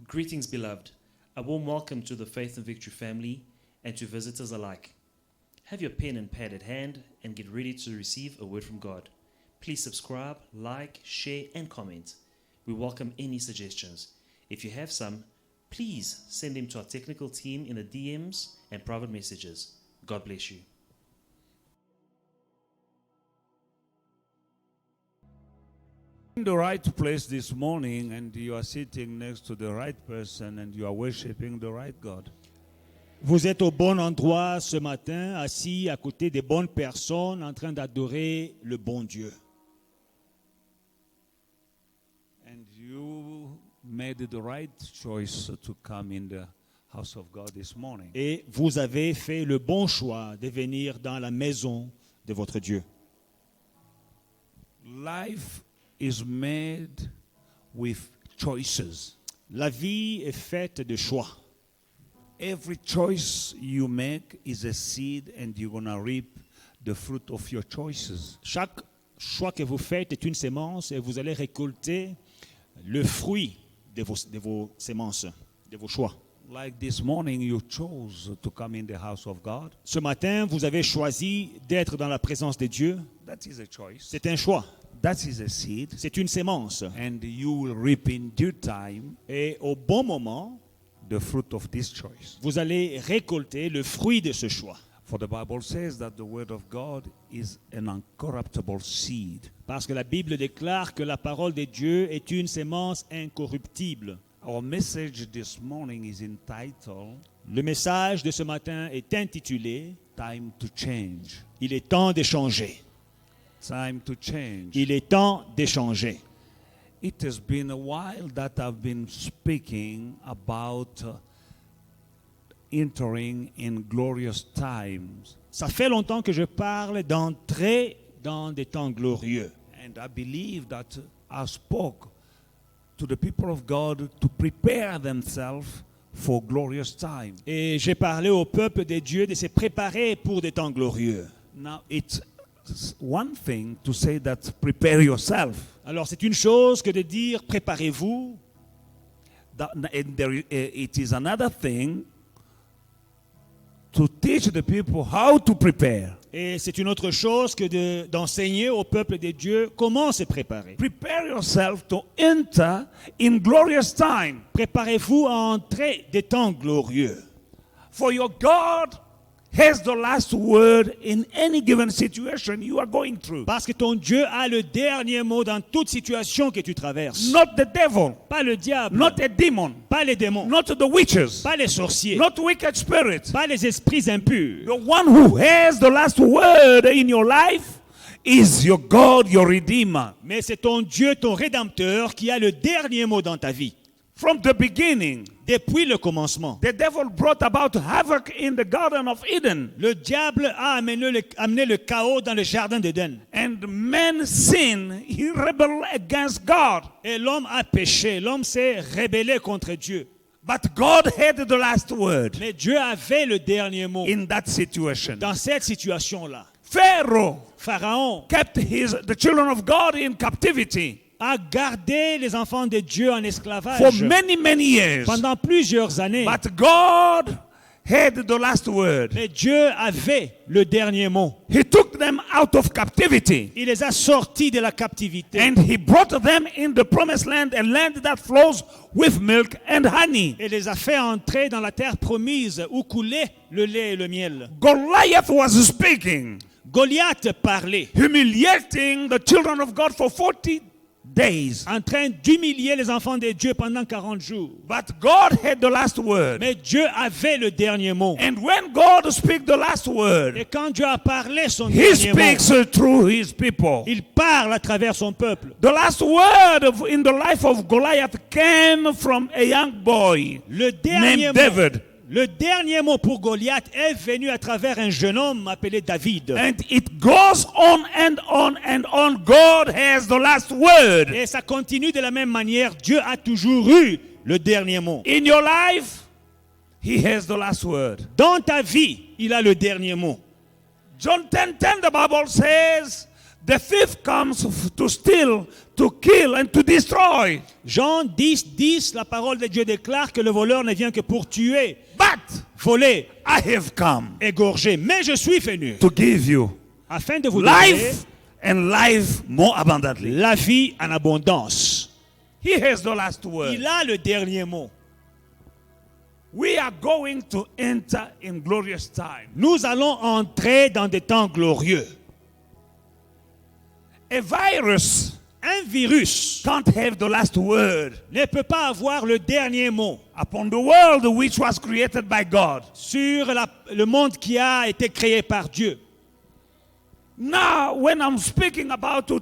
Greetings, beloved. A warm welcome to the Faith and Victory family and to visitors alike. Have your pen and pad at hand and get ready to receive a word from God. Please subscribe, like, share, and comment. We welcome any suggestions. If you have some, please send them to our technical team in the DMs and private messages. God bless you. In the right place this morning, and you are sitting next to the right person, and you are worshiping the right God. Vous êtes au bon endroit ce matin, assis à côté des bonnes personnes, en train d'adorer le bon Dieu. And you made the right choice to come in the house of God this morning. Et vous avez fait le bon choix de venir dans la maison de votre Dieu. Life is made with choices. La vie est faite de choix. Every choice you make is a seed, and you're going to reap the fruit of your choices. Chaque choix que vous faites est une sémence et vous allez récolter le fruit de vos sémences, de vos choix. Like this morning, you chose to come in the house of God. Ce matin, vous avez choisi d'être dans la présence de Dieu. That is a choice. C'est un choix. That is a seed. C'est une sémence. And you will reap in due time Et au bon moment, the fruit of this choice. vous allez récolter le fruit de ce choix. For the Bible says that the word of God is an uncorruptible seed. Parce que la Bible déclare que la parole de Dieu est une sémence incorruptible. Our message this morning is entitled Le message de ce matin est intitulé « Time to Change. Il est temps d'échanger ». Time to change. Il est temps d'échanger. It has been a while that I've been speaking about entering in glorious times. Ça fait longtemps que je parle d'entrer dans des temps glorieux. And I believe that I spoke to the people of God to prepare themselves for glorious time. Et j'ai parlé au peuple de Dieu de se préparer pour des temps glorieux. Now, it's one thing to say that prepare yourself. Alors c'est une chose que de dire préparez-vous. It is another thing to teach the people how to prepare. Et c'est une autre chose que d'enseigner au peuple de Dieu comment se préparer. Prepare yourself to enter in glorious time. Préparez-vous à entrer des temps glorieux. For your God has the last word in any given situation you are going through. Parce que ton Dieu a le dernier mot dans toute situation que tu traverses. Not the devil. Pas le diable. Not a demon. Pas les démons. Not the witches. Pas les sorciers. Not wicked spirits. Pas les esprits impurs. The one who has the last word in your life is your God, your Redeemer. Mais c'est ton Dieu, ton Rédempteur, qui a le dernier mot dans ta vie. From the beginning, depuis le commencement, the devil brought about havoc in the Garden of Eden. Le diable a amené le chaos dans le jardin d'Éden. And man sinned, he rebelled against God. Et l'homme a péché, l'homme s'est rébellé contre Dieu. But God had the last word. Mais Dieu avait le dernier mot. In that situation. Dans cette situation-là, Pharaoh kept the children of God in captivity. A gardé les enfants de Dieu en esclavage for many years. Pendant plusieurs années. But God had the last word. Mais Dieu avait le dernier mot. He took them out of captivity. Il les a sortis de la captivité. And he brought them in the promised land, a land that flows with milk and honey. Et les a fait entrer dans la terre promise où coulait le lait et le miel. Goliath was speaking. Goliath parlait. Humiliating the children of God for 40 days. En train d'humilier les enfants de Dieu pendant 40 jours. But God had the last word. Mais Dieu avait le dernier mot. And when God speaks the last word, et quand Dieu a parlé son He dernier mot, speaks through His people. Il parle à travers son peuple. The last word in the life of Goliath came from a young boy named David. Le dernier mot pour Goliath est venu à travers un jeune homme appelé David. And it goes on and on and on. God has the last word. Et ça continue de la même manière. Dieu a toujours eu le dernier mot. In your life, He has the last word. Dans ta vie, il a le dernier mot. John 10:10, the Bible says, The thief comes to steal, to kill, and to destroy. Jean 10, la parole de Dieu déclare que le voleur ne vient que pour tuer, But voler, I have come égorger. Mais je suis venu to give you afin de vous donner life and life more abundantly. la vie en abondance. He has the last word. Il a le dernier mot. We are going to enter in glorious time. Nous allons entrer dans des temps glorieux. A virus Un virus can't have the last word ne peut pas avoir le dernier mot upon the world which was created by God. sur le monde qui a été créé par Dieu. Now, when I'm speaking about to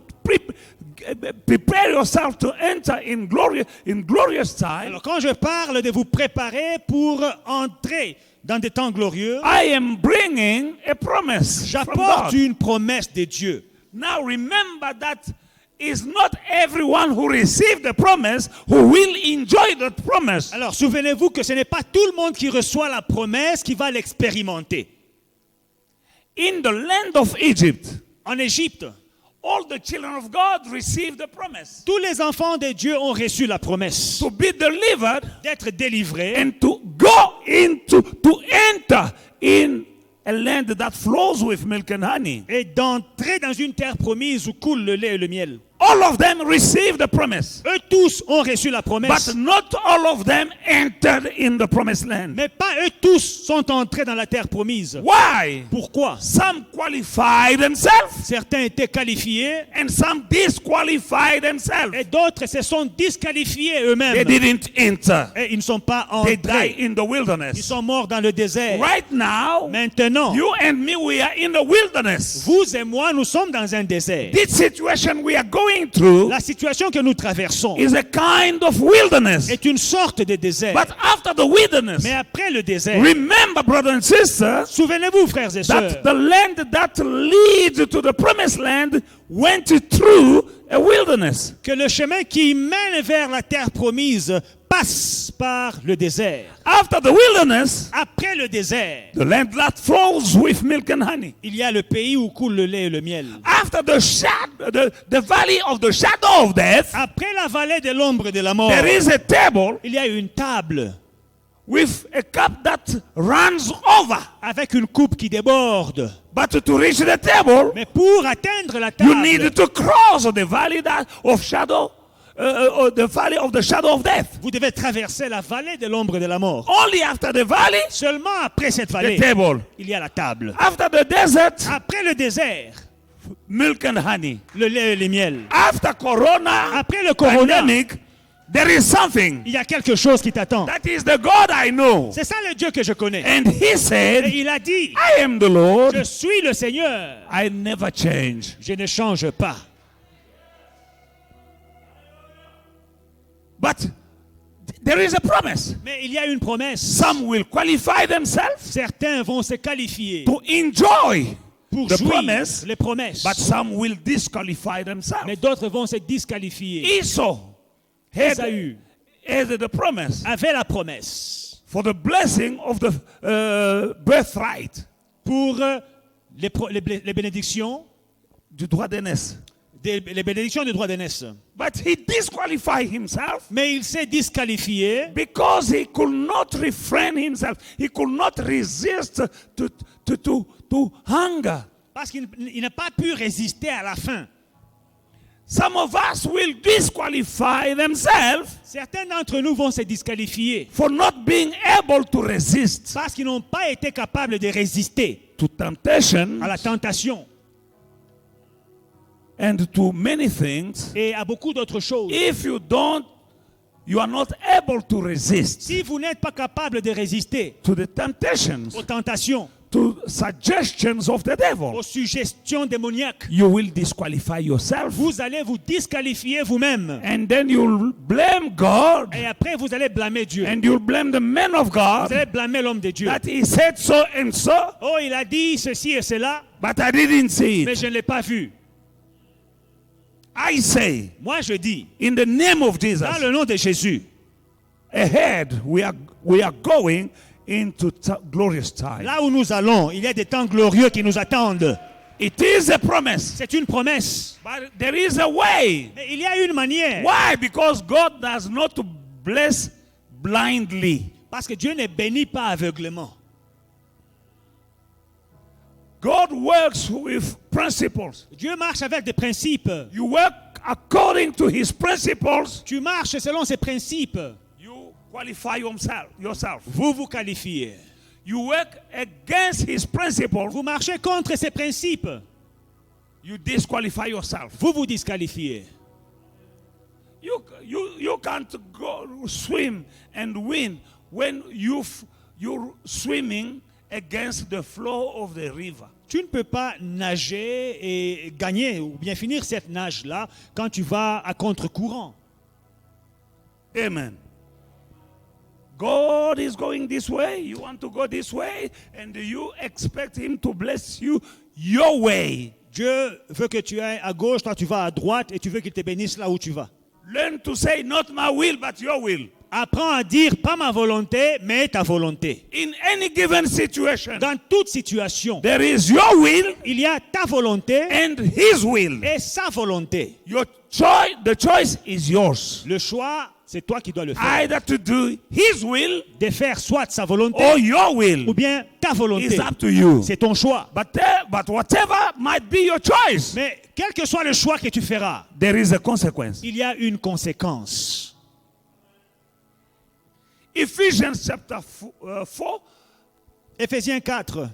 prepare yourself to enter in glorious time, Alors quand je parle de vous préparer pour entrer dans des temps glorieux, I am bringing a promise from j'apporte God. une promesse de Dieu. Now remember that it's not everyone who received the promise who will enjoy that promise. Alors souvenez-vous que ce n'est pas tout le monde qui reçoit la promesse qui va l'expérimenter. In the land of Egypt, En Égypte, all the children of God received the promise tous les enfants de Dieu ont reçu la promesse to be delivered d'être délivrés and to go into, to enter in a land that flows with milk and honey. et d'entrer dans une terre promise où coule le lait et le miel. All of them received the promise, Eux tous ont reçu la promesse, but not all of them entered in the promised land. mais pas eux tous sont entrés dans la terre promise. Why? Pourquoi? Some qualified themselves Certains étaient qualifiés and some disqualified themselves. et d'autres se sont disqualifiés They eux-mêmes. didn't enter. Et ils ne sont pas They died entrés. in the Ils wilderness. sont morts dans le désert. Right now, Maintenant, you and me, we are in the wilderness. vous et moi, nous sommes dans un désert. This situation we are going through La situation que nous traversons is a kind of wilderness. est une sorte de désert. But after the wilderness, Mais après le désert, remember, brothers and sisters, souvenez-vous, frères et sœurs, that the land that leads to the promised land went through a wilderness. que le chemin qui mène vers la terre promise passe par le désert. After the wilderness, Après le désert, the land that flows with milk and honey. il y a le pays où coule le lait et le miel. After the valley of the shadow of death, Après la vallée de l'ombre de la mort, there is a table il y a une table with a cup that runs over. avec une coupe qui déborde. But to reach the table, Mais pour atteindre la you table, need to cross the valley of shadow, the valley of the shadow of death. vous devez traverser la vallée de l'ombre de la mort. Only after the valley, Seulement après cette the vallée, table. il y a la table. After the desert, Après le désert, milk and honey. le lait et le miel. After corona, Après le corona, pandemic, there is something. il y a quelque chose qui t'attend. That is the God I know. C'est ça le Dieu que je connais. And he Et said, il a dit, I am the Lord. je suis le Seigneur. I never change. Je ne change pas. But there is a promise. Mais il y a une promesse. Some will qualify themselves Certains vont se qualifier to enjoy pour the jouir promise, les promesses. but some will disqualify themselves. Mais d'autres vont se disqualifier. Esau had Ésaü the promise avait la promesse for the blessing of the birthright, pour les bénédictions, du droit d'aînesse. les bénédictions du droit d'aînesse. But he disqualified himself Mais il s'est disqualifié because he could not refrain himself. He could not resist to hunger. parce qu'il n'a pas pu résister à la faim. Some of us will disqualify themselves Certains d'entre nous vont se disqualifier for not being able to resist parce qu'ils n'ont pas été capables de résister to temptation à la tentation and to many things. et à beaucoup d'autres choses. If you are not able to resist Si vous n'êtes pas capable de résister to the temptations, aux tentations, to suggestions of the devil, aux suggestions démoniaques, you will disqualify yourself. vous allez vous disqualifier vous-même. And then you'll blame God, Et après, vous allez blâmer Dieu. and you'll blame the man of Vous God allez blâmer l'homme de Dieu. that he said so and so, Oh, il a dit ceci et cela, but I didn't see mais it. je ne l'ai pas vu. I say, Moi, je dis, in the name of Jesus, dans le nom de Jésus, ahead we are going into glorious time. là où nous allons, il y a des temps glorieux qui nous attendent. It is a promise. C'est une promesse. But there is a way. Mais il y a une manière. Why? Because God does not bless blindly. Parce que Dieu ne bénit pas aveuglément. God works with principles. Dieu marche avec des principes. You work according to his principles. Tu marches selon ses principes. You qualify yourself. Vous vous qualifiez. You work against his principles. Vous marchez contre ses principes. You disqualify yourself. Vous vous disqualifiez. You can't go swim and win when you're swimming against the flow of the river. Tu ne peux pas nager et gagner ou bien finir cette nage-là quand tu vas à contre-courant. Amen. God is going this way. You want to go this way, and you expect him to bless you your way. Dieu veut que tu ailles à gauche, toi tu vas à droite et tu veux qu'il te bénisse là où tu vas. Learn to say, not my will, but your will. Apprends à dire pas ma volonté, mais ta volonté. In any given situation, Dans toute situation, there is your will il y a ta volonté and his will. et sa volonté. The choice is yours. Le choix, c'est toi qui dois le faire. Either to do his will De faire soit sa volonté or your will ou bien ta volonté. is up to you. C'est ton choix. But whatever might be your choice, Mais quel que soit le choix que tu feras, there is a consequence. il y a une conséquence. Ephesians chapter 4, Éphésiens 4.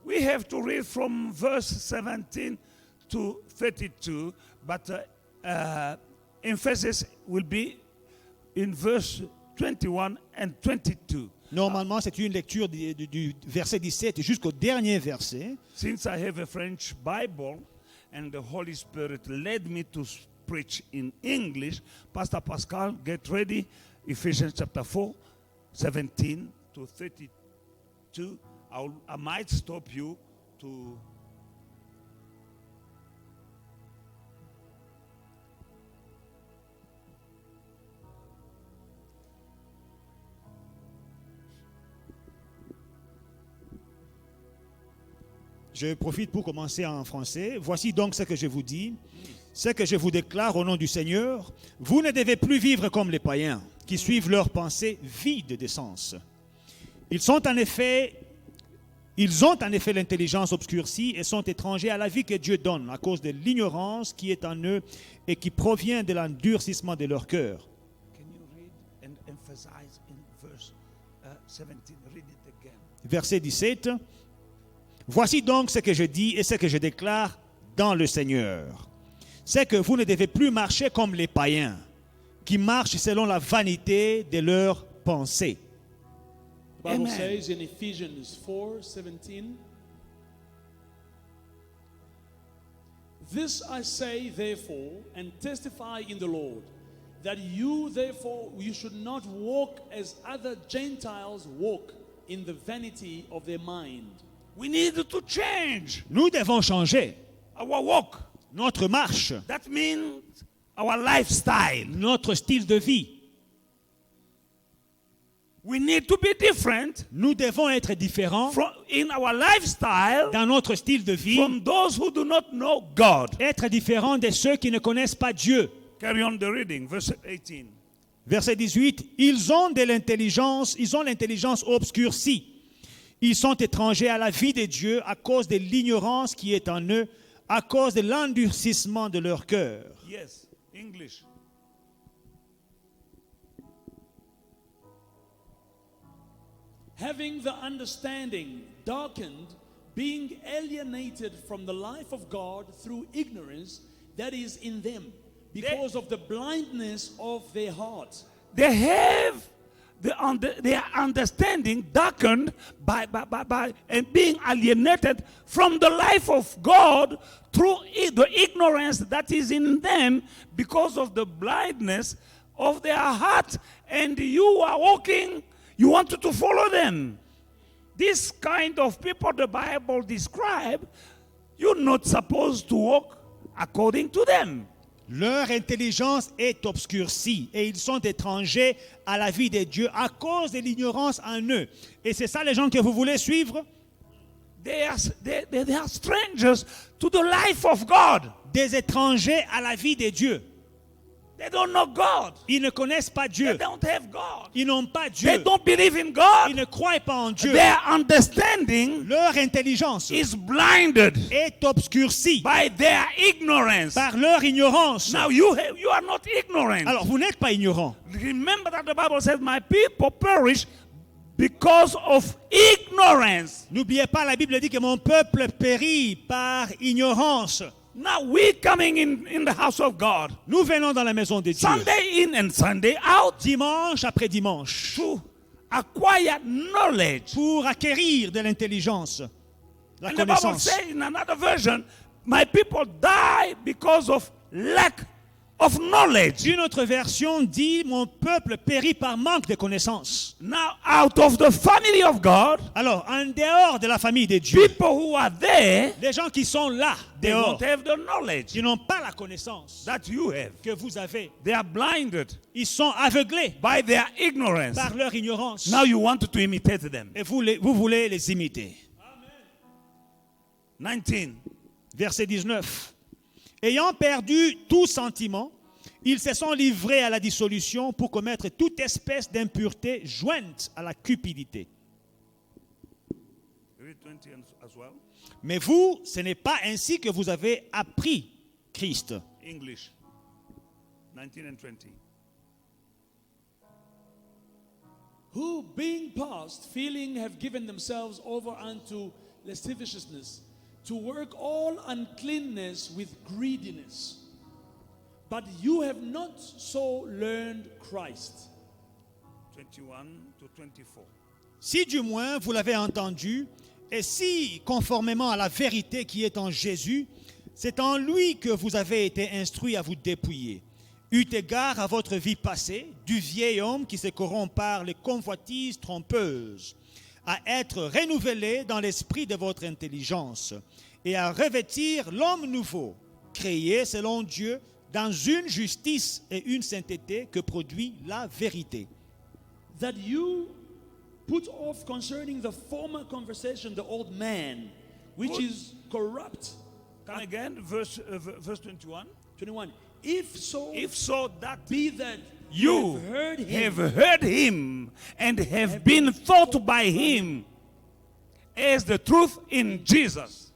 we have to read from verse 17 to 32, but emphasis will be in verse 21 and 22. Normalement, c'est une lecture du verset 17 jusqu'au dernier verset. Since I have a French Bible and the Holy Spirit led me to preach in English, Pastor Pascal, get ready. Ephesians chapter 4, 17 to 32. I might stop you to... Je profite pour commencer en français. Voici donc ce que je vous dis, ce que je vous déclare au nom du Seigneur. Vous ne devez plus vivre comme les païens qui suivent leurs pensées vides de sens. Ils ont en effet l'intelligence obscurcie et sont étrangers à la vie que Dieu donne à cause de l'ignorance qui est en eux et qui provient de l'endurcissement de leur cœur. Can you read and emphasize in verse 17? Read it again. Verset 17. Voici donc ce que je dis et ce que je déclare dans le Seigneur. C'est que vous ne devez plus marcher comme les païens qui marchent selon la vanité de leurs pensées. The Bible Amen. says in Ephesians 4:17, "This I say therefore and testify in the Lord, that you therefore you should not walk as other Gentiles walk in the vanity of their mind." We need to change Nous devons changer our walk. notre marche, That means our lifestyle. notre style de vie. We need to be different Nous devons être différents in our lifestyle dans notre style de vie, from those who do not know God. être différents de ceux qui ne connaissent pas Dieu. Carry on the reading, verse 18. Verset 18, ils ont l'intelligence obscurcie. Ils sont étrangers à la vie de Dieu à cause de l'ignorance qui est en eux, à cause de l'endurcissement de leur cœur. Yes, English. Having the understanding darkened, being alienated from the life of God through ignorance that is in them, because of the blindness of their heart. They have their understanding darkened by and being alienated from the life of God through the ignorance that is in them because of the blindness of their heart. And you are walking, you wanted to follow them. This kind of people the Bible describes, you're not supposed to walk according to them. Leur intelligence est obscurcie et ils sont étrangers à la vie de Dieu à cause de l'ignorance en eux. Et c'est ça les gens que vous voulez suivre? they are strangers to the life of God. des étrangers à la vie de Dieu. They don't know God. Ils ne connaissent pas They Dieu. don't have God. Ils n'ont pas They Dieu. don't believe in Ils God. ne croient pas en Dieu. Their understanding Leur intelligence is blinded est obscurcie by their ignorance. par leur ignorance. Now you are not ignorant. Alors, vous n'êtes pas ignorant. Remember that the Bible says, "My people perish because of ignorance." N'oubliez pas, la Bible dit que mon peuple périt par ignorance. Now we coming in the house of God, Nous venons dans la maison de Dieu, Sunday in and Sunday out, dimanche après dimanche, to acquire knowledge. pour acquérir de l'intelligence, la And the Bible connaissance. says in another version, "My people die because of lack of knowledge." Une autre version dit, mon peuple périt par manque de connaissance. Now, out of the family of God, Alors, en dehors de la famille de Dieu, people who are there, les gens qui sont là, they dehors, don't have the knowledge qui n'ont pas la connaissance that you have. que vous avez, They are blinded ils sont aveuglés by their ignorance. par leur ignorance. Now you want to imitate them. Et vous voulez les imiter. 19. Verset 19. Ayant perdu tout sentiment, ils se sont livrés à la dissolution pour commettre toute espèce d'impureté jointe à la cupidité. Read 20 as well. Mais vous, ce n'est pas ainsi que vous avez appris Christ. English. 19 and 20. Who, being past feeling, have given themselves over unto lasciviousness, to work all uncleanness with greediness. But you have not so learned Christ. 21 to 24. Si du moins vous l'avez entendu, et si conformément à la vérité qui est en Jésus, c'est en lui que vous avez été instruits à vous dépouiller, eu égard à votre vie passée, du vieil homme qui se corrompt par les convoitises trompeuses, à être renouvelé dans l'esprit de votre intelligence, et à revêtir l'homme nouveau, créé selon Dieu, dans une justice et une sainteté que produit la vérité. That you put off concerning the former conversation the old man, which Good. is corrupt. Come again, verse 21. 21. If so, If so, that be that you have heard him, have heard him and have been taught by him as the truth in Jesus.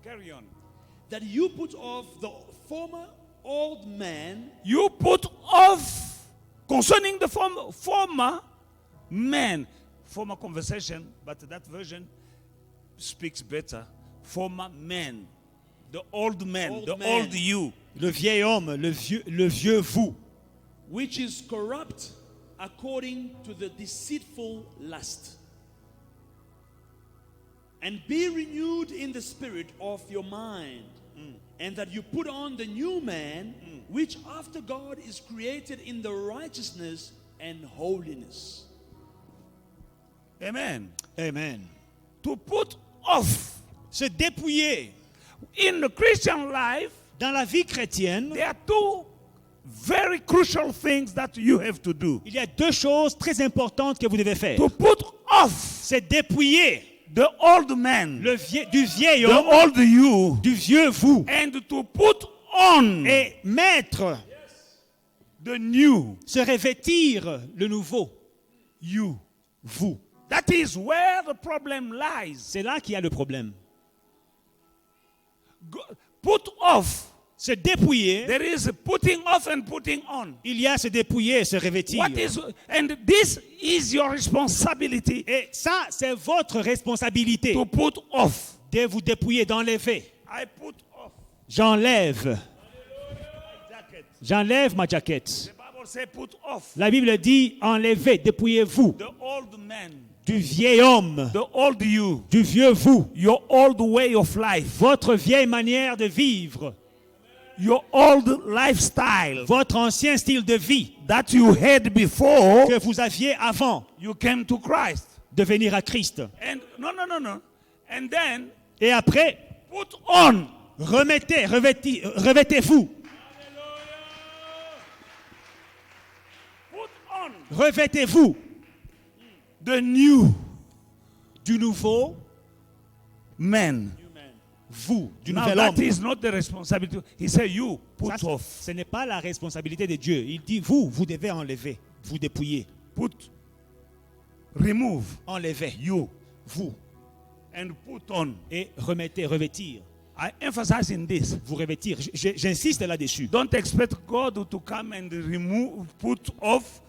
Carry on. that you put off the former old man You put off concerning the former man, former conversation, but that version speaks better. Former man, the old man, Old the man. old you. Le vieil homme, le vieux vous, which is corrupt according to the deceitful lust. And be renewed in the spirit of your mind, and that you put on the new man, which after God is created in the righteousness and holiness. Amen. amen. To put off Se dépouiller in the Christian life, dans la vie chrétienne, there are two very crucial things that you have to do. il y a deux choses très importantes que vous devez faire. To put off C'est dépouiller the old man, du vieil the homme, old you, du vieux vous, and to put on et mettre, the new se revêtir le nouveau, you. vous. That is where the problem lies. C'est là qu'il y a le problème. Put off. Se dépouiller, There is putting off and putting on. il y a se dépouiller et se revêtir. What is, and this is your responsibility Et ça, c'est votre responsabilité to put off. de vous dépouiller, d'enlever. I put off J'enlève. jacket. J'enlève ma jaquette. The Bible says put off La Bible dit enlevez, dépouillez-vous the old man, du vieil homme, the old you, du vieux vous, your old way of life, votre vieille manière de vivre, your old lifestyle votre ancien style de vie that you had before que vous aviez avant you came to Christ. de venir à Christ. And no. And then Et après, put on revêtez-vous, put on revêtez-vous the new. du nouveau, man. Vous, du Now nouvel that homme. is not the responsibility. He said, you put Ça, off, ce n'est pas la responsabilité de Dieu. Il dit, vous devez enlever, vous dépouiller. put, remove, Enlevez, you, vous. and put on. Et remettez, revêtir. I emphasize in this. Vous revêtir. J'insiste là-dessus. Don't expect God to come and remove, put off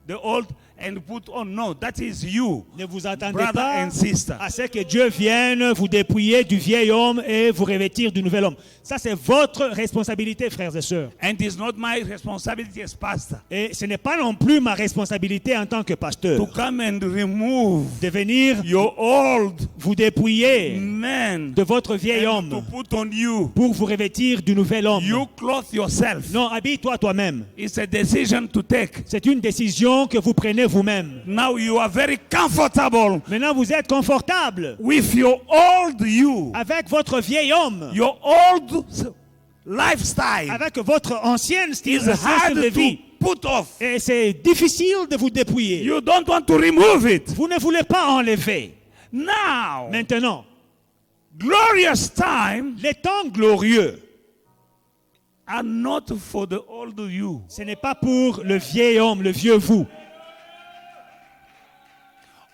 the old and put on. No, that is you, Ne vous attendez brother pas and sister. à ce que Dieu vienne vous dépouiller du vieil homme et vous revêtir du nouvel homme. Ça, c'est votre responsabilité, frères et sœurs. And it's not my responsibility as pastor Et ce n'est pas non plus ma responsabilité en tant que pasteur to come and remove de venir your old vous dépouiller man de votre vieil and to homme put on you. pour vous revêtir du nouvel homme. You clothe yourself. Non, habille-toi toi-même. It's a decision to take. C'est une décision que vous prenez vous-même. Now you are very comfortable Maintenant, vous êtes confortable with your old you, avec votre vieil homme, your old lifestyle. avec votre ancien style, It's ancien hard style de to vie. put off. Et c'est difficile de vous dépouiller. You don't want to remove it. Vous ne voulez pas enlever. Now, Maintenant, glorious time les temps glorieux, are not for the old you. ce n'est pas pour le vieil homme, le vieux vous.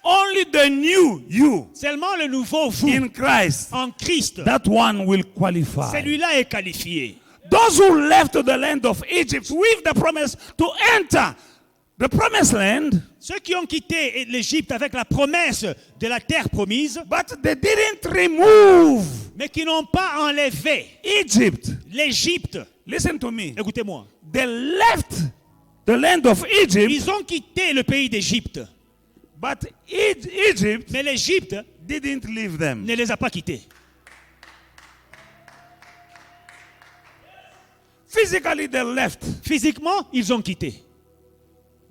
Only the new you Seulement le nouveau vous in Christ. en Christ. That one will qualify. Celui-là est qualifié. Those who left the land of Egypt with the promise to enter the promised land, Ceux qui ont quitté l'Égypte avec la promesse de la terre promise, but they didn't remove mais qui n'ont pas enlevé Egypt. l'Égypte. Listen to me. Écoutez-moi. They left the land of Egypt, Ils ont quitté le pays d'Égypte, but Egypt mais l'Égypte didn't leave them. ne les a pas quittés. Physically, they left, Physiquement, ils ont quitté.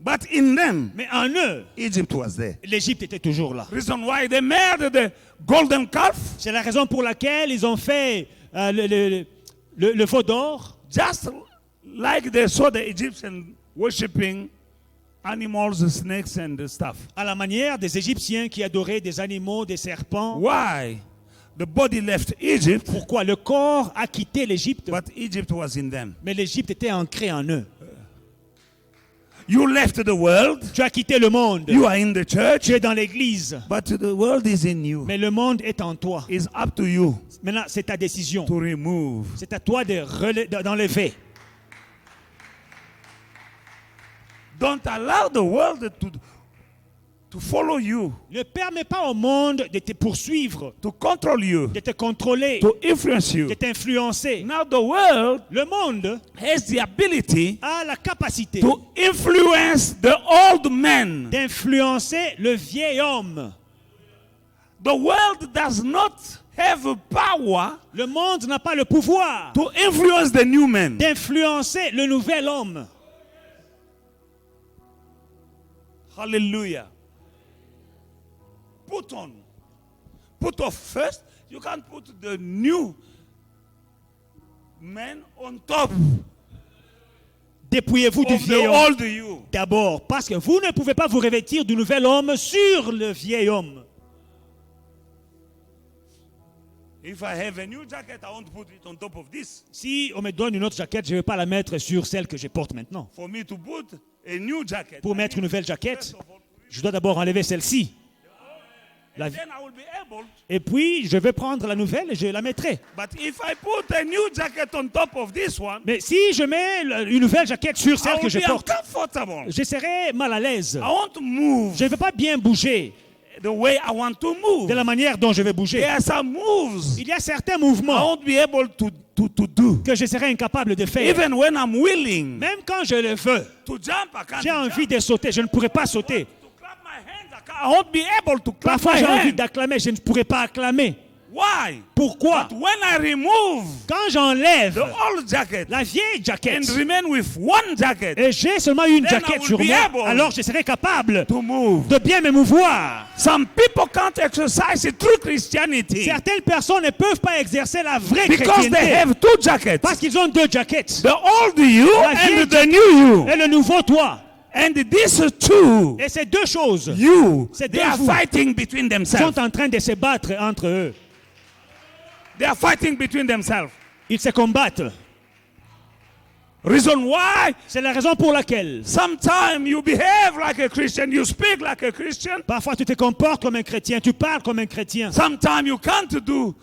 but in them, Mais en eux, Egypt was there. l'Égypte était toujours là. Reason why they made the golden calf, C'est la raison pour laquelle ils ont fait le veau d'or, just like they saw the Egyptians worshiping animals, snakes, and stuff. à la manière des Égyptiens qui adoraient des animaux, des serpents. Why? The body left Egypt, Pourquoi? Le corps a quitté l'Égypte, but Egypt was in them. mais l'Égypte était ancrée en eux. You left the world, Tu as quitté le monde. you are in the church, Tu es dans l'église, but the world is in you. mais le monde est en toi. It's up to you Maintenant, c'est ta décision. to remove. C'est à toi d'enlever. Don't allow the world to follow you, Ne permets pas au monde de te poursuivre, to control you, de te contrôler, to influence you. de t'influencer. Now the world Le monde has the ability a la capacité to influence the old man. d'influencer le vieil homme. The world does not have power Le monde n'a pas le pouvoir to influence the new man. d'influencer le nouvel homme. Hallelujah. Put off first. You can't put the new man on top Dépouillez-vous du of the vieil homme old you. d'abord, parce que vous ne pouvez pas vous revêtir du nouvel homme sur le vieil homme. If I have a new jacket, I won't put it on top of this. Si on me donne une autre jaquette, je ne vais pas la mettre sur celle que je porte maintenant. For me to put a new jacket, Pour mettre une nouvelle jaquette, je dois d'abord enlever celle-ci. then I will be able. Et puis, je vais prendre la nouvelle et je la mettrai. But if I put a new jacket on top of this one, Mais si je mets une nouvelle jaquette sur I celle que will je be porte, uncomfortable. je serai mal à l'aise. I won't move Je ne vais pas bien bouger the way I want to move. de la manière dont je vais bouger. There are some moves Il y a certains I mouvements won't be able to do. que je serai incapable de faire. Even when I'm willing Même quand je le veux, to jump, I can't j'ai jump. envie de sauter, je ne pourrai pas sauter. To clap my hands, I won't be able to clap Parfois, my j'ai envie hands. d'acclamer, je ne pourrai pas acclamer. Why? Pourquoi? But when I remove Quand j'enlève the old jacket la vieille and jaquette remain with one jacket et j'ai seulement une Then I jaquette will sur be moi, able alors je serai capable to move. de bien me mouvoir. Some people can't exercise true Christianity Certaines personnes ne peuvent pas exercer la vraie because they chrétienté have two jackets. parce qu'ils ont deux jaquettes. The old you La vieille and the new you. Et le nouveau toi. And these two Et ces deux choses you, C'est they deux are vous. fighting between themselves. sont en train de se battre entre eux. They are fighting between themselves. Ils se combattent. Reason why? C'est la raison pour laquelle Sometimes you behave like a Christian, you speak like a Christian. parfois tu te comportes comme un chrétien, tu parles comme un chrétien. Sometimes you can't do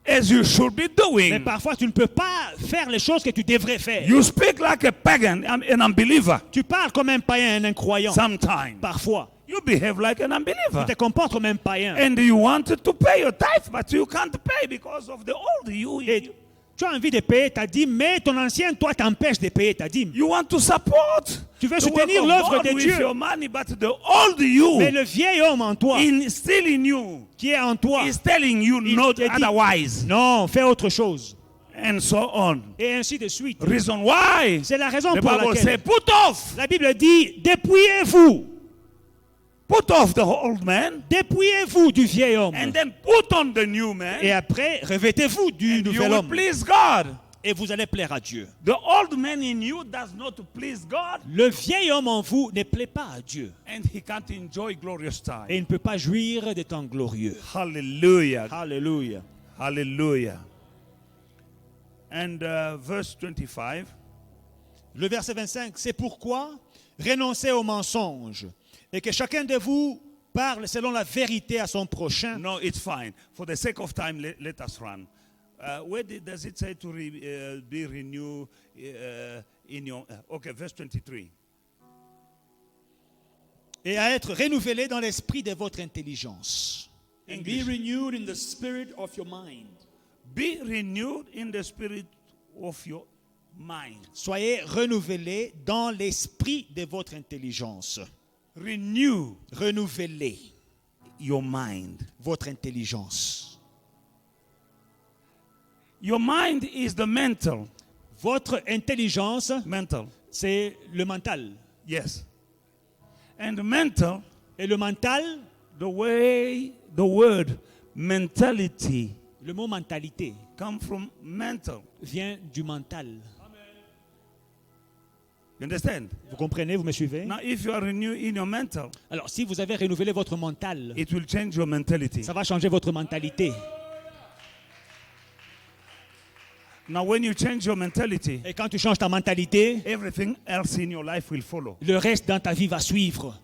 as you should be Mais doing. parfois tu ne peux pas faire les choses que tu devrais faire. You speak like a pagan, an unbeliever. Tu parles comme un païen, un incroyant. Sometimes Parfois. you behave like an Tu unbeliever. te comportes comme un païen. And you wanted to pay your tithe, but you can't pay because of the old you. Et tu as envie de payer ta dîme, mais ton ancien, toi, t'empêche de payer ta dîme. You want to support Tu veux the work soutenir of l'œuvre God de with Dieu. your money, but the old you Mais le vieil homme en toi, still in you qui est en toi, is telling you il not te dit, otherwise, non, fais autre chose. and so on. Et ainsi de suite. Reason why? C'est la raison The pour Bible says, laquelle put off la Bible dit, dépouillez-vous. Put off the old man Dépouillez-vous du vieil homme. and then put on the new man. Et après, revêtez-vous du You nouvel will homme. please God. Et vous allez plaire à Dieu. The old man in you does not please God, Le vieil homme en vous ne plaît pas à Dieu. and he can't enjoy glorious time. Et il ne peut pas jouir des temps glorieux. Hallelujah. Alléluia. Hallelujah. And verse 25. Le verset 25, c'est pourquoi renoncez au mensonge et que chacun de vous parle selon la vérité à son prochain. No, it's fine. For the sake of time, let us run. Where does it say to be renewed in your... okay, verse 23. Et à être renouvelé dans l'esprit de votre intelligence. And be renewed in the spirit of your mind. Be renewed in the spirit of your mind. Soyez renouvelés dans l'esprit de votre intelligence. Renew Renouvelez your mind. votre intelligence. Your mind is the mental. Votre intelligence, Mental. c'est le mental. Yes. And mental, Et le mental, the word mentality le mot mentalité, come from mental. vient du mental. You understand? Vous comprenez, vous me suivez? Now, if you are renewed in your mental, Alors, si vous avez renouvelé votre mental, it will change your mentality. ça va changer votre mentalité. Now, when you change your mentality, Et quand tu changes ta mentalité, everything else in your life will follow. le reste dans ta vie va suivre.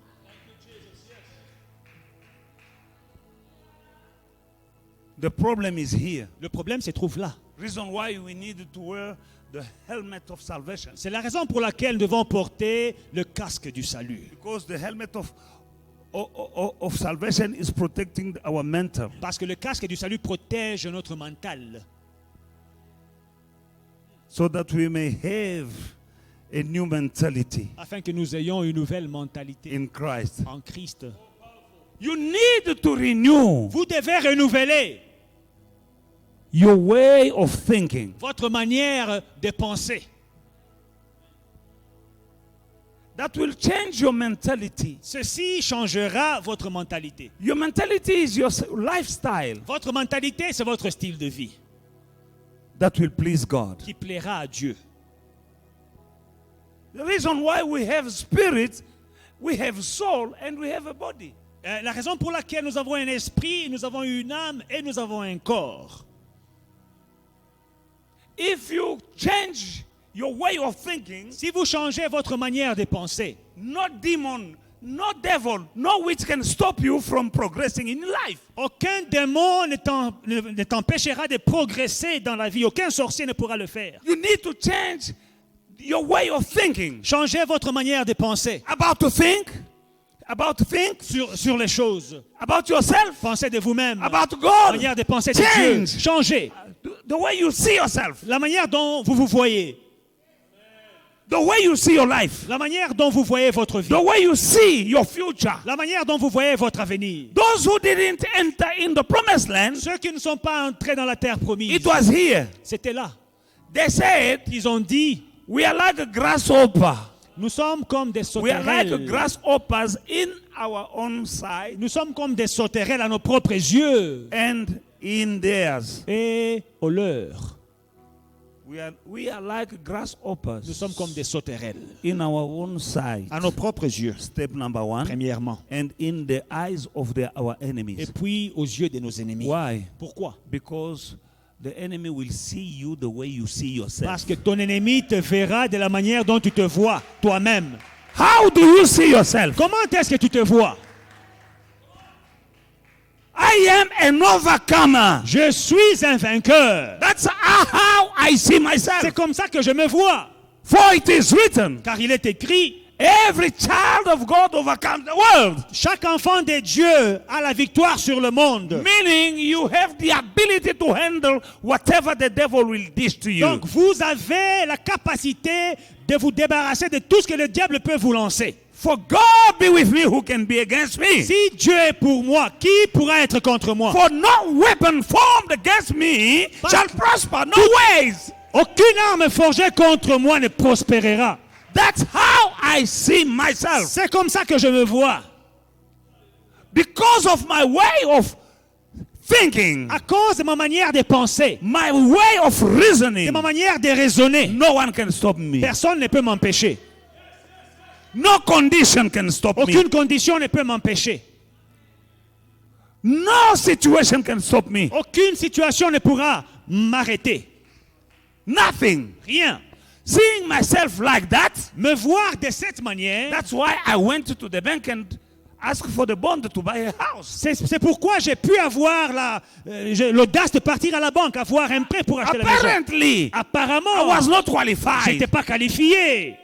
The problem is here. Le problème se trouve là. Reason why we need to wear the helmet of salvation. C'est la raison pour laquelle nous devons porter le casque du salut. Because the helmet of salvation is protecting our mental. Parce que le casque du salut protège notre mental. So that we may have a new mentality Afin que nous ayons une nouvelle mentalité in Christ. en Christ. You need to renew Vous devez renouveler your way of thinking. votre manière de penser. That will change your mentality. Ceci changera votre mentalité. Your mentality is your lifestyle Votre mentalité, c'est votre style de vie that will please God. qui plaira à Dieu. The reason why we have spirit, we have soul, and we have a body. La raison pour laquelle nous avons un esprit, nous avons une âme et nous avons un corps. If you change your way of thinking, Si vous changez votre manière de penser, no demon, no devil, no witch can stop you from progressing in life. aucun démon ne t'empêchera de progresser dans la vie. Aucun sorcier ne pourra le faire. You need to change your way of thinking. Changez votre manière de penser About to think sur les choses. about yourself, Pensez de vous-même. about La God. manière de penser de Dieu. Change Changez. the way you see yourself, La manière dont vous vous voyez. the way you see your life, La manière dont vous voyez votre vie. the way you see your future. La manière dont vous voyez votre avenir. Those who didn't enter in the promised land, Ceux qui ne sont pas entrés dans la terre promise, it was here. c'était là. They said, Ils ont dit, we are like a grasshopper. nous sommes comme des We are like sauterelles. grasshoppers in our own sight Nous sommes comme des sauterelles à nos propres yeux and in theirs. et au leur. We are like grasshoppers Nous sommes comme des sauterelles in our own sight. à nos propres yeux, Step number one. premièrement. And in the eyes of our Et enemies. puis aux yeux de nos ennemis. Why? Pourquoi? Because the enemy will see you the way you see yourself. Parce que ton ennemi te verra de la manière dont tu te vois toi-même. How do you see yourself? Comment est-ce que tu te vois? I am an overcomer. Je suis un vainqueur. That's how I see myself. C'est comme ça que je me vois. For it is written, Car il est écrit, every child of God overcomes the world. chaque enfant de Dieu a la victoire sur le monde. Meaning you have the ability to handle whatever the devil will dish to you. Donc vous avez la capacité de vous débarrasser de tout ce que le diable peut vous lancer. For God be with me, who can be against me? Si Dieu est pour moi, qui pourra être contre moi? For no weapon formed against me shall prosper. No ways. Aucune arme forgée contre moi ne prospérera. That's how I see myself. C'est comme ça que je me vois. Because of my way of thinking, À cause de ma manière de penser, my way of de reasoning, ma manière de raisonner, no one can stop me. personne ne peut m'empêcher. No condition can stop me. Aucune condition ne peut m'empêcher. No situation can stop me. Aucune situation ne pourra m'arrêter. Nothing. Rien. Seeing myself like that, Me voir de cette manière, that's why I went to the bank and asked for the bond to buy a house. c'est pourquoi j'ai pu avoir l'audace de partir à la banque, avoir un prêt pour acheter la maison. Apparently, I Apparemment, was not je qualified. n'étais pas qualifié.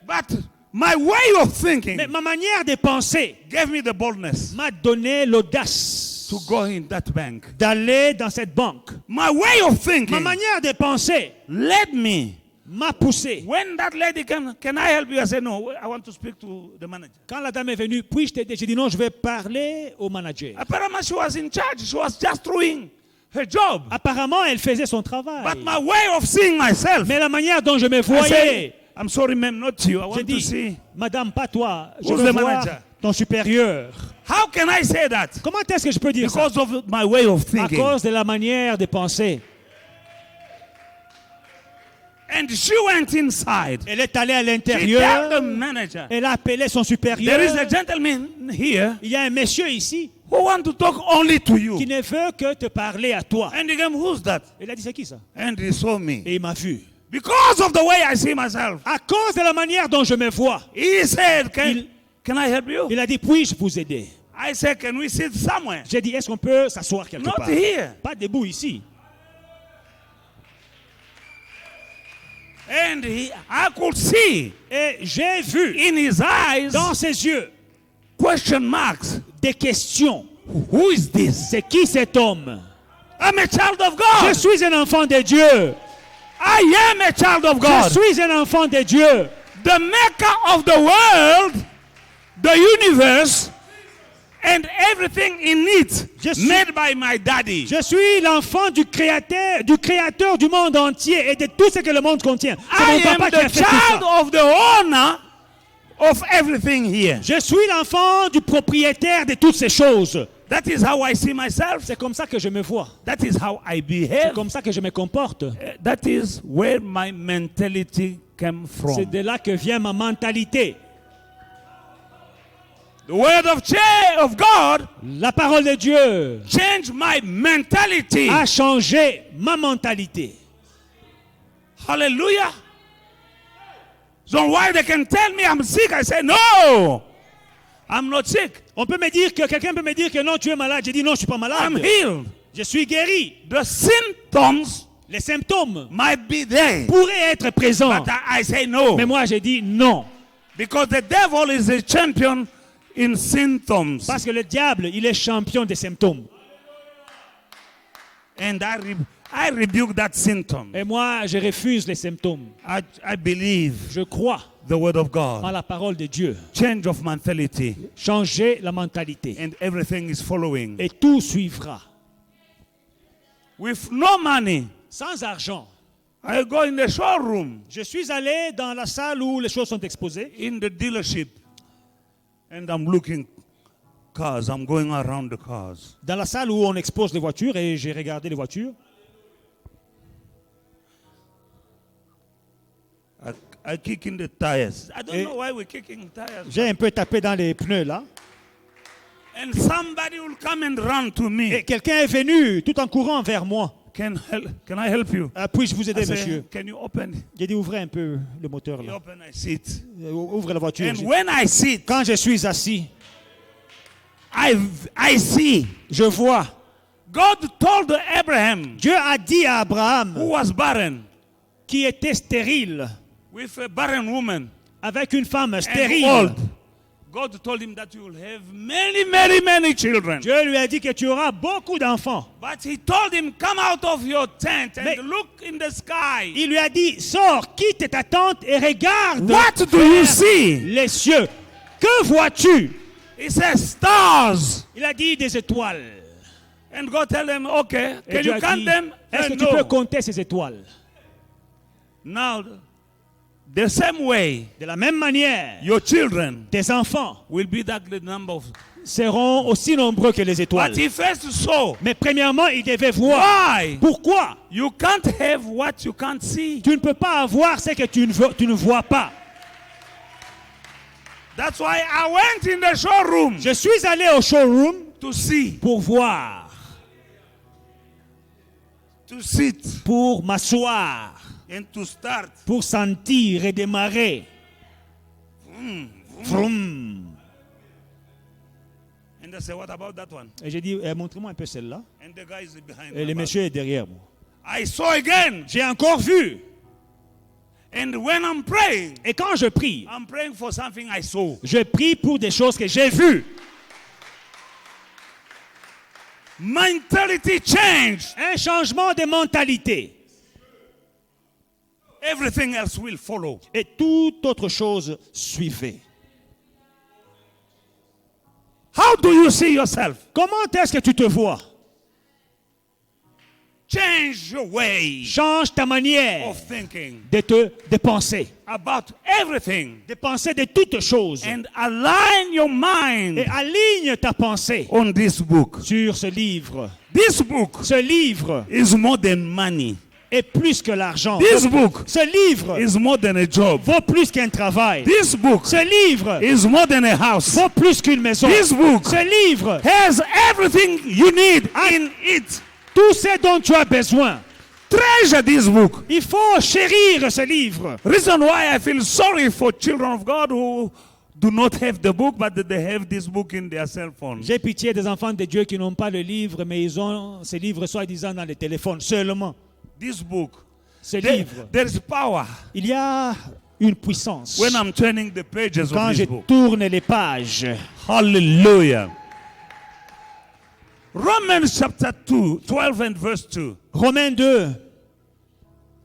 But my way of thinking Mais ma manière de penser gave me the boldness m'a donné l'audace to go in that bank. d'aller dans cette banque. My way of Ma thinking manière de penser led me. m'a poussé. When that lady came, can I help you? I said, no, I want to speak to the manager. Quand la dame est venue, puis-je t'aider? J'ai dit non, je vais parler au manager. Apparently, she was in charge. She was just doing her job. Apparemment, elle faisait son travail. But my way of seeing myself, Mais la manière dont je me I said, voyais, I'm sorry, ma'am, not you. I j'ai want to dit, see. madame, pas toi, je Who's veux the voir manager? ton supérieur. How can I say that? Comment est-ce que je peux dire ça? Because of my way of À thinking. cause de la manière de penser. And she went inside. Elle est allée à She told the l'intérieur, manager, elle a appelé son there supérieur. is a gentleman here Il y a un monsieur ici who want to talk only to you. qui ne veut que te parler à toi. And he came, who's that? Il a dit, c'est qui ça? And he saw me. Et il m'a vu. Because of the way I see myself. À cause de la manière dont je me vois, He said, can I help you? il a dit, puis-je vous aider? I said, can we sit somewhere? J'ai dit, est-ce qu'on peut s'asseoir quelque Not part? here. Pas debout ici. And I could see Et j'ai vu in his eyes dans ses yeux question marks. des questions. Who is this? C'est qui cet homme? I'm a child of Je God. suis un enfant de Dieu. I am a child of Je God. suis un enfant de Dieu. The maker of the world, the universe, and everything in it, Je suis- made by my daddy. Je suis l'enfant du créateur du monde entier et de tout ce que le monde contient. C'est I mon am papa qui a the fait tout child ça. of the owner of everything here. Je suis l'enfant du propriétaire de toutes ces choses. That is how I see myself. C'est comme ça que je me vois. That is how I C'est behave. comme ça que je me comporte. That is where my mentality came C'est from. de là que vient ma mentalité. The word of God La parole de Dieu changed my mentality. a changé ma mentalité. Hallelujah. So why they can tell me I'm sick? I say, no, I'm not sick. Quelqu'un peut me dire que non, tu es malade. J'ai dit non, je suis pas malade. I'm healed. Je suis guéri. The symptoms Les symptômes might be there. pourraient être présents. But I say no. Mais moi, j'ai dit non. Because the devil is a champion in symptoms. Parce que le diable, il est champion des symptômes. And I rebuke that symptom. Et moi, je refuse les symptômes. I believe Je crois the word of en God. la parole de Dieu. Change of mentality. Changer la mentalité. And everything is following. Et tout suivra. With no money, Sans argent. I go in the showroom, Je suis allé dans la salle où les choses sont exposées. in the dealership, and I'm looking cars. I'm going around the cars. Dans la salle où on expose les voitures et j'ai regardé les voitures. I kick in the tires. I don't Et- know why we're kicking tires. J'ai un peu tapé dans les pneus là. And somebody will come and run to me. Et quelqu'un est venu tout en courant vers moi. can I help you? Puis-je vous aider, I say, monsieur? can you open? J'ai dit, ouvrez un peu le moteur You là. open, I sit. Ouvre la voiture. And when I sit, Quand je suis assis, I see. je vois. God told Abraham, Dieu a dit à who Abraham, was barren, qui était stérile, with a barren woman, avec une femme and stérile. old. God told him that you will have many, many, many children. Dieu lui a dit que tu auras beaucoup d'enfants. But he told him, come out of your tent and Mais- look in the sky. Il lui a dit, sors, quitte ta tente et regarde What do you see? les cieux. Que vois-tu? He says, stars. Il a dit des étoiles. And God tell him, okay, Et can Dieu you a count dit, them? est-ce que tu No. peux compter ces étoiles? Now, the same way, De la même manière, your children tes enfants will be that the number of. seront aussi nombreux que les étoiles. But he first saw. Mais premièrement, il devait voir. Why? Pourquoi? You can't have what you can't see. Tu ne peux pas avoir ce que tu ne vois pas. That's why I went in the showroom Je suis allé au showroom to see, pour voir, to sit, pour m'asseoir, and to start. pour sentir et démarrer. Vroom. And I said, what about that one? Et j'ai dit, montrez-moi un peu celle-là. And the guy is behind Et my le back. monsieur est derrière moi. I saw again. J'ai encore vu. And when I'm praying, Et quand je prie, I'm praying for something I saw. je prie pour des choses que j'ai vues. Mentality change. Un changement de mentalité. Everything else will follow. Et toute autre chose suivait. How do you see yourself? Comment est-ce que tu te vois? Change your way Change ta manière of thinking de penser. about everything De penser de toutes choses. and align your Et mind aligne ta pensée on this book. sur ce livre. This book Ce livre is more than money. est plus que l'argent. This book Ce livre is more than a job. vaut plus qu'un travail. This book Ce livre is more than a house. vaut plus qu'une maison. This book Ce livre, has everything you need in it. tout ce dont tu as besoin. Treasure this book. Il faut chérir ce livre. Reason why I feel sorry for children of God who do not have the book, but they have this book in their cell phone. J'ai pitié des enfants de Dieu qui n'ont pas le livre, mais ils ont ce livre soi-disant dans les téléphones seulement. This book, Ce livre, there is power il y a une puissance. when I'm turning the pages Quand of je this book. tourne les pages. Hallelujah. Romans chapter 2, 12 and verse 2.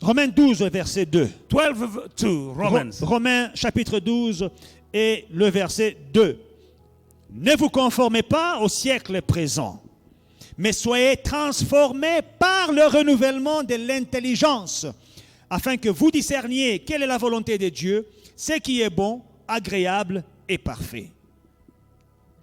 Romains 12, verset 2. 2, Romans. Romains chapitre 12 et le verset 2. Ne vous conformez pas au siècle présent, mais soyez transformés par le renouvellement de l'intelligence, afin que vous discerniez quelle est la volonté de Dieu, ce qui est bon, agréable et parfait.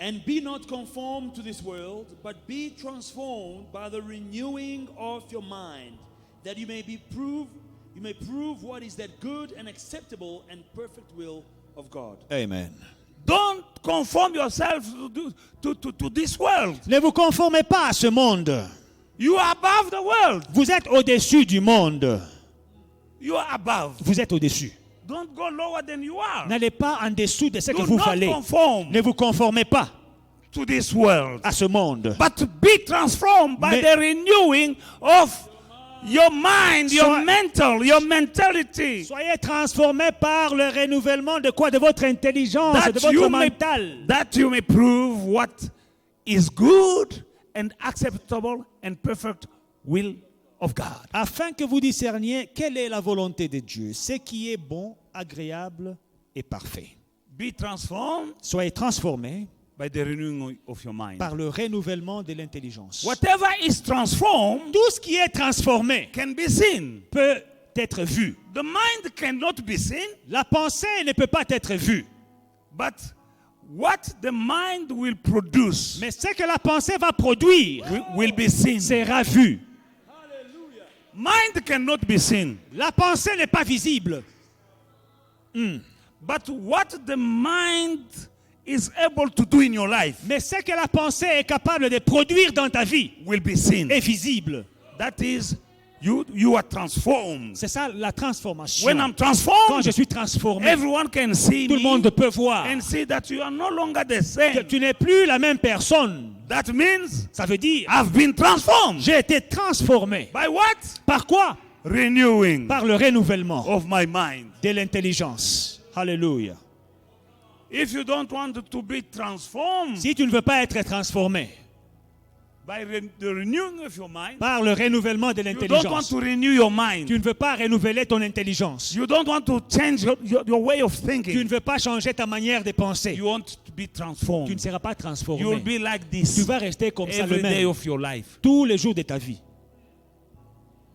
And be not conformed to this world, but be transformed by the renewing of your mind, that you may prove what is that good and acceptable and perfect will of God. Amen. Don't conform yourself to this world. Ne vous conformez pas à ce monde. You are above the world. Vous êtes au-dessus du monde. You are above. Vous êtes au-dessus. Don't go lower than you are. N'allez pas en dessous de ce que Do vous not fallait. conform Ne vous conformez pas to this world, à ce monde. but be transformed by Mais- the renewing of your mind, your Sois- mentality, Soyez transformés par le renouvellement de quoi? De votre intelligence, that de votre you may mental. that you may prove what is good and acceptable and perfect will of God. Afin que vous discerniez quelle est la volonté de Dieu, ce qui est bon, agréable et parfait. Be transformed Soyez transformés by the renewing of your mind. par le renouvellement de l'intelligence. Whatever is transformed Tout ce qui est transformé can be seen. peut être vu. The mind cannot be seen, La pensée ne peut pas être vue. but what the mind will produce Mais ce que la pensée va produire will be seen. sera vu. Mind cannot be seen, La pensée n'est pas visible. but what the mind is able to do in your life Mais ce que la pensée est capable de produire dans ta vie will be seen. est visible. That is, you are transformed. C'est ça la transformation. When I'm Quand transformed, je suis transformé, everyone can see tout le monde me peut voir and see that you are no longer the que same. tu n'es plus la même personne. That means Ça veut dire, I've been transformed. j'ai été transformé. By what? Par quoi? Renewing Par le renouvellement of my mind. de l'intelligence. Alléluia. If you don't want to be transformed Si tu ne veux pas être transformé by the renewing of your mind, par le renouvellement de you don't want l'intelligence, to renew your mind. tu ne veux pas renouveler ton intelligence. You don't want to change your way of Tu thinking. ne veux pas changer ta manière de penser. You want to be Tu ne transformed. seras pas You will transformé. be like Tu this vas rester comme ça le every day même of your life. tous les jours de ta vie.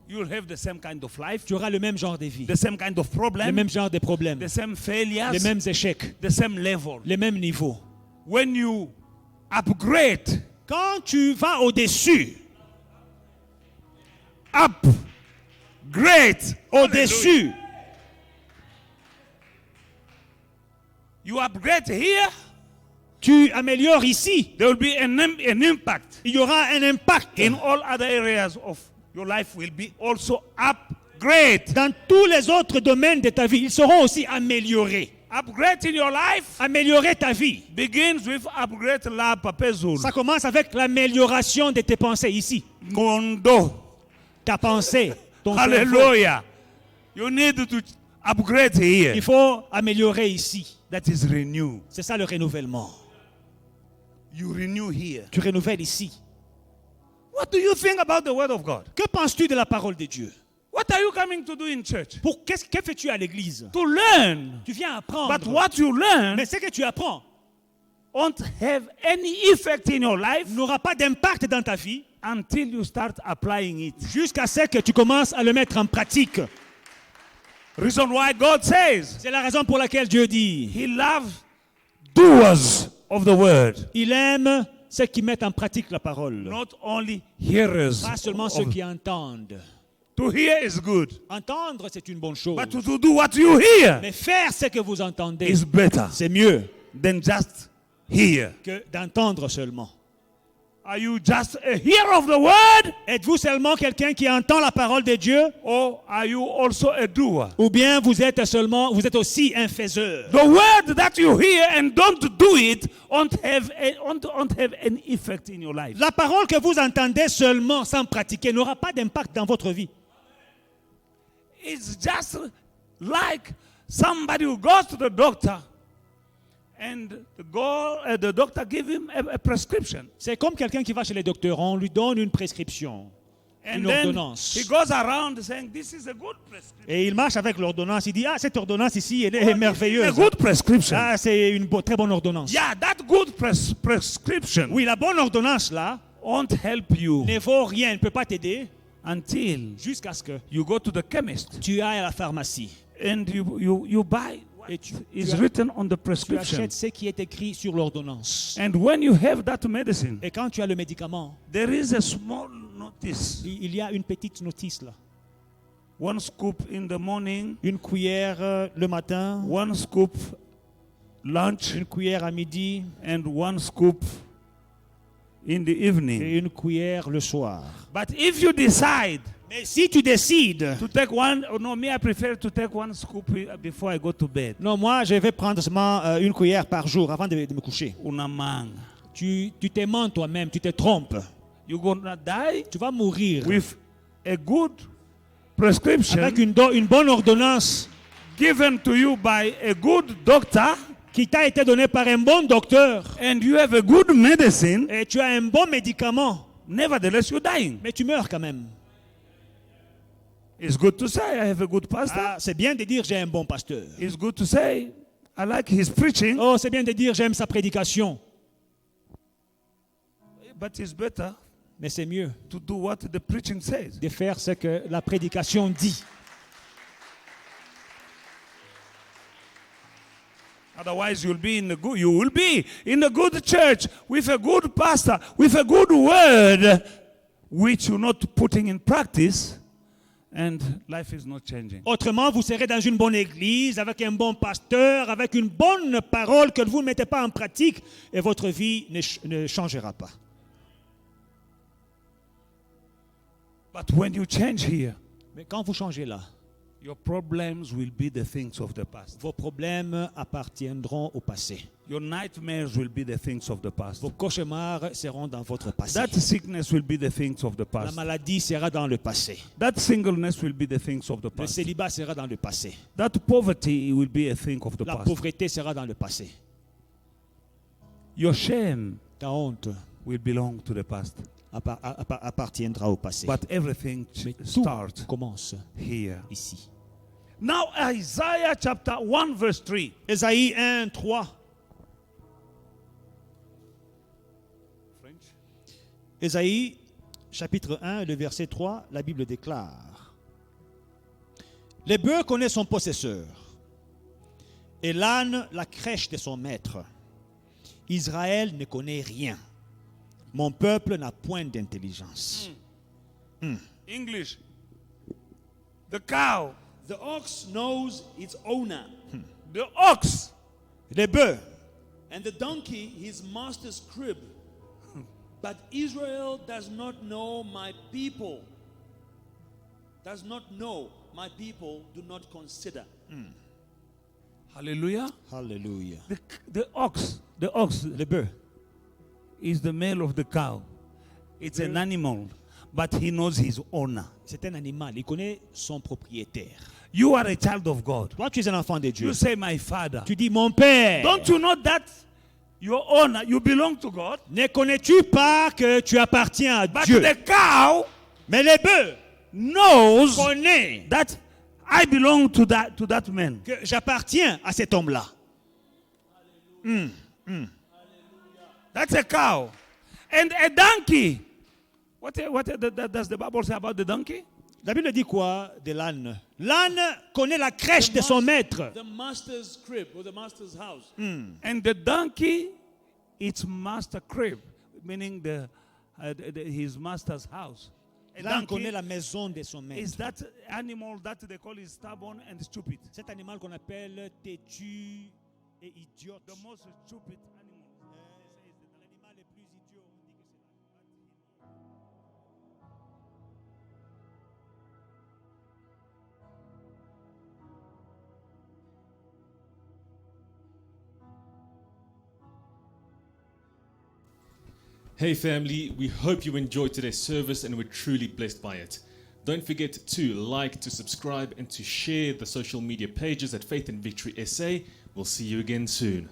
You will have the same kind of life, Tu auras le même genre de vie, the same kind of le problem, même genre de problèmes, the same les failures, mêmes échecs, the same level. les mêmes niveaux. When you upgrade, Quand tu vas au-dessus, au-dessus, you upgrade here, tu améliores ici, there will be an impact il y aura un impact in all other areas of your life will be also upgrade. dans tous les autres domaines de ta vie. Ils seront aussi améliorés. Upgrade in your life Améliorer ta vie. begins with upgrade la papezul. Ça commence avec l'amélioration de tes pensées ici. Ngondo. Ta pensée, ton cerveau. Hallelujah. You need to upgrade here. Il faut améliorer ici. That is renew. C'est ça le renouvellement. You renew here. Tu renouvelles ici. What do you think about the word of God? Que penses-tu de la parole de Dieu? What are you coming to do in church? Que fais-tu à l'église? To learn. Tu viens apprendre. But what you learn Mais ce que tu apprends won't have any effect in your life n'aura pas d'impact dans ta vie until you start applying it. jusqu'à ce que tu commences à le mettre en pratique. Reason why God says C'est la raison pour laquelle Dieu dit, He loves doers of the word, il aime ceux qui mettent en pratique la parole. not only hearers. Pas seulement ceux of- qui entendent. To hear is good, Entendre, c'est une bonne chose. but to do what you hear Mais faire ce que vous entendez, is better c'est mieux than just hear. que d'entendre seulement. Are you just a hearer of the word, Êtes-vous seulement quelqu'un qui entend la parole de Dieu? or are you also a doer? Ou bien vous êtes aussi un faiseur? The word that you hear and don't do it won't have any effect in your life. La parole que vous entendez seulement sans pratiquer n'aura pas d'impact dans votre vie. It's just like somebody who goes to the doctor and the doctor give him a prescription. C'est comme quelqu'un qui va chez les docteurs, on lui donne une prescription, And une then ordonnance. he goes around saying, this is a good prescription. Et il marche avec l'ordonnance, il dit, ah, cette ordonnance ici, elle est A merveilleuse. good prescription. Ah, c'est une très bonne ordonnance. Yeah, that good prescription Oui, la bonne ordonnance, là, won't help you ne vaut rien, ne peut pas t'aider until jusqu'à ce que you go to the chemist tu ailles à la pharmacie and you buy what et tu is written on the tu prescription. achètes ce qui est écrit sur l'ordonnance. And when you have that medicine, Et quand tu as le médicament, there is a small notice. il y a une petite notice là. One scoop in the morning, Une cuillère le matin, one scoop lunch, une cuillère à midi and one scoop in the evening. et une cuillère le soir. But if you decide Mais si tu décides, to take one, oh no, me, I prefer to take one scoop before I go to bed. non, moi je vais prendre seulement une cuillère par jour avant de me coucher. Una man. Tu te mens toi-même, tu te trompes. You're gonna die Tu vas mourir with a good prescription avec une bonne ordonnance given to you by a good doctor, qui t'a été donnée par un bon docteur and you have a good medicine. et tu as un bon médicament, Nevertheless, you're dying. mais tu meurs quand même. It's good to say I have a good pastor. Ah, c'est bien de dire j'ai un bon pasteur. It's good to say I like his preaching, Oh, c'est bien de dire j'aime sa prédication, but it's better mais c'est mieux to do what the preaching says. de faire ce que la prédication dit. Otherwise, you will be in a good church with a good pastor, with a good word, which you're not putting in practice, and life is not changing. Autrement, vous serez dans une bonne église, avec un bon pasteur, avec une bonne parole que vous ne mettez pas en pratique, et votre vie ne changera pas. But when you change here, Mais quand vous changez là, your problems will be the things of the past. vos problèmes appartiendront au passé. Your nightmares will be the things of the past. Vos cauchemars seront dans votre passé. That sickness will be the things of the La past. maladie sera dans le passé. That singleness will be the things of the Le past. célibat sera dans le passé. That poverty will be a thing of the La past. pauvreté sera dans le passé. Your shame Ta honte will belong to the past. appartiendra au passé. But everything Mais tout starts commence here. ici. Now Isaiah chapter 1 verse 3. Ésaïe 1, 3. Ésaïe chapitre 1, le verset 3, la Bible déclare: Les bœufs connaissent son possesseur, et l'âne la crèche de son maître. Israël ne connaît rien. Mon peuple n'a point d'intelligence. English. The cow, The ox knows its owner, the ox, Les bœufs, and the donkey his master's crib. But Israel does not know my people. Does not know my people, do not consider. hallelujah. Alléluia. The ox Les bœufs, is the male of the cow. It's an animal, but he knows his owner. c'est un animal, il connaît son propriétaire. You are a child of God. Toi, tu es un enfant de Dieu. You say, my father. Tu dis, mon père. Don't you know that your owner, you belong to God? Ne connais-tu pas que tu appartiens à But Dieu? the cow Mais les bœufs knows connaissent that I belong to that man. que j'appartiens à cet homme-là. That's a cow. And a donkey. What does the Bible say about the donkey? La Bible dit quoi de l'âne? L'âne connaît la crèche de son maître. The master's crib or the master's house. And the donkey, its master crib, meaning his master's house. A L'âne donkey connaît la maison de son maître. is that animal that they call is stubborn and stupid. Cet animal qu'on appelle têtu et idiote. The most stupid animal. L'animal le plus idiot, on dit que c'est l'âne. Hey family, we hope you enjoyed today's service and were truly blessed by it. Don't forget to like, to subscribe, and to share the social media pages at Faith and Victory SA. We'll see you again soon.